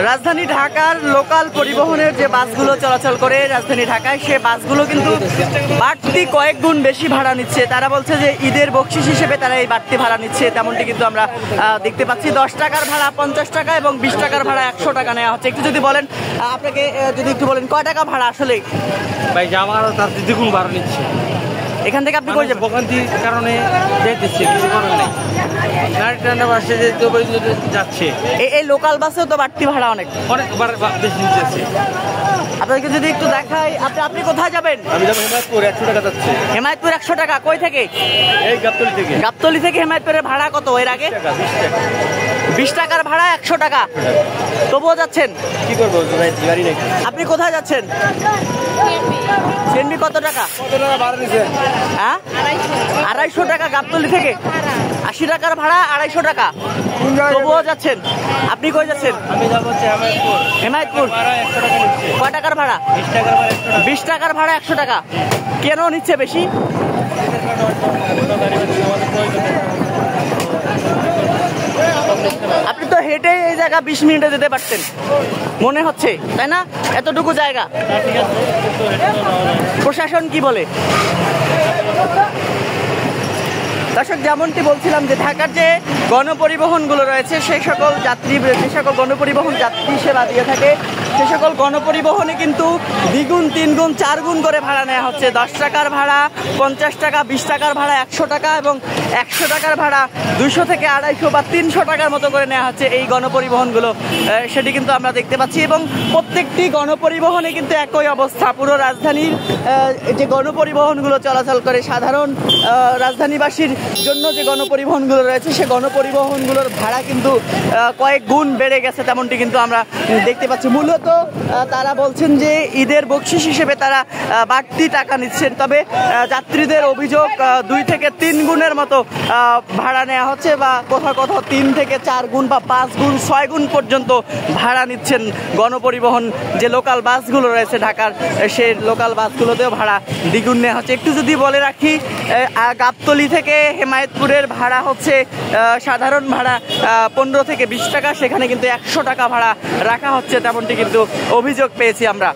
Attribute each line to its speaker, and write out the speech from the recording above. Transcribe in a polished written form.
Speaker 1: রাজধানী ঢাকার লোকাল পরিবহনের যে বাসগুলো চলাচল করে রাজধানী ঢাকায়, সে বাসগুলো কিন্তু বাড়তি কয়েক গুণ বেশি ভাড়া নিচ্ছে। তারা বলছে যে ঈদের বকশিস হিসেবে তারা এই বাড়তি ভাড়া নিচ্ছে, তেমনটি কিন্তু আমরা দেখতে পাচ্ছি। 10 টাকার ভাড়া 50 টাকা এবং 20 টাকার ভাড়া 100 টাকা নেওয়া হচ্ছে। একটু যদি বলেন, আপনাকে যদি একটু বলেন কয় টাকা ভাড়া আসলে?
Speaker 2: ভাই আমারও তার দ্বিগুণ ভাড়া নিচ্ছে।
Speaker 1: এখান থেকে আপনি কই যাবেন?
Speaker 2: ভোগান্তির কারণে দিচ্ছে, কিছু করার নেই। নারী বাসে যাচ্ছে,
Speaker 1: এই লোকাল বাসেও তো বাড়তি ভাড়া অনেক
Speaker 2: বেশি নিচ্ছে।
Speaker 1: আপনাদেরকে যদি একটু দেখাই, আপনি কোথায় যাবেন?
Speaker 2: আমি যাবো হেমায়তপুর, 100 টাকা যাচ্ছে।
Speaker 1: হেমায়তপুর 100 টাকা, কই থেকে?
Speaker 2: এই গাবতলী থেকে।
Speaker 1: গাবতলী থেকে হেমায়তপুরের ভাড়া কত এর আগে? 20 টাকার ভাড়া 100 টাকা, তবুও যাচ্ছেন?
Speaker 2: কি করবো গাড়ি নাকি।
Speaker 1: আপনি কোথায় যাচ্ছেন? সিএনবি কত টাকা?
Speaker 2: ভাড়া নিচ্ছে?
Speaker 1: হ্যাঁ, 250 টাকা গাবতলী থেকে। 80 টাকার ভাড়া 250 টাকা, তবুও যাচ্ছেন। আপনি কই যাচ্ছেন?
Speaker 2: আমি যাবো হেমায়তপুর।
Speaker 1: হেমায়তপুর কয় টাকার ভাড়া? 20 টাকার ভাড়া 100 টাকা। কেন নিচ্ছে বেশি? আপনি তো হেঁটে এই জায়গা 20 মিনিটে যেতে পারতেন মনে হচ্ছে, তাই না? এতটুকু জায়গা। প্রশাসন কি বলে? দর্শক, যেমনটি বলছিলাম যে ঢাকার যে গণপরিবহনগুলো রয়েছে, সেই সকল যে সকল গণপরিবহন যাত্রী সেবা দিয়ে থাকে, সে সকল গণপরিবহনে কিন্তু দ্বিগুণ 3 গুণ 4 গুণ করে ভাড়া নেওয়া হচ্ছে। 10 টাকার ভাড়া 50 টাকা, 20 টাকার ভাড়া 100 টাকা এবং 100 টাকার ভাড়া 200 থেকে 250 বা 300 টাকার মতো করে নেওয়া হচ্ছে এই গণপরিবহনগুলো। সেটি কিন্তু আমরা দেখতে পাচ্ছি এবং প্রত্যেকটি গণপরিবহনে কিন্তু একই অবস্থা। পুরো রাজধানীর যে গণপরিবহনগুলো চলাচল করে, সাধারণ রাজধানীবাসীর জন্য যে গণপরিবহনগুলো রয়েছে, সে গণপরিবহনগুলোর ভাড়া কিন্তু কয়েক গুণ বেড়ে গেছে, তেমনটি কিন্তু আমরা দেখতে পাচ্ছি। মূলত তারা বলছেন যে ঈদের বকশিস হিসেবে তারা বাড়তি টাকা নিচ্ছেন, তবে যাত্রীদের অভিযোগ 2 থেকে 3 গুণের মতো ভাড়া নেওয়া হচ্ছে, বা কোথাও কোথাও 3 থেকে 4 গুণ বা 5 গুণ 6 গুণ পর্যন্ত ভাড়া নিচ্ছেন গণপরিবহন। যে লোকাল বাসগুলো রয়েছে ঢাকার, সেই লোকাল বাসগুলোতেও ভাড়া দ্বিগুণ নেওয়া হচ্ছে। একটু যদি বলে রাখি, গাবতলী থেকে হেমায়তপুরের ভাড়া হচ্ছে সাধারণ ভাড়া 15 থেকে 20 টাকা, সেখানে কিন্তু 100 টাকা ভাড়া রাখা হচ্ছে, তেমনটি কিন্তু অভিযোগ পেয়েছি আমরা।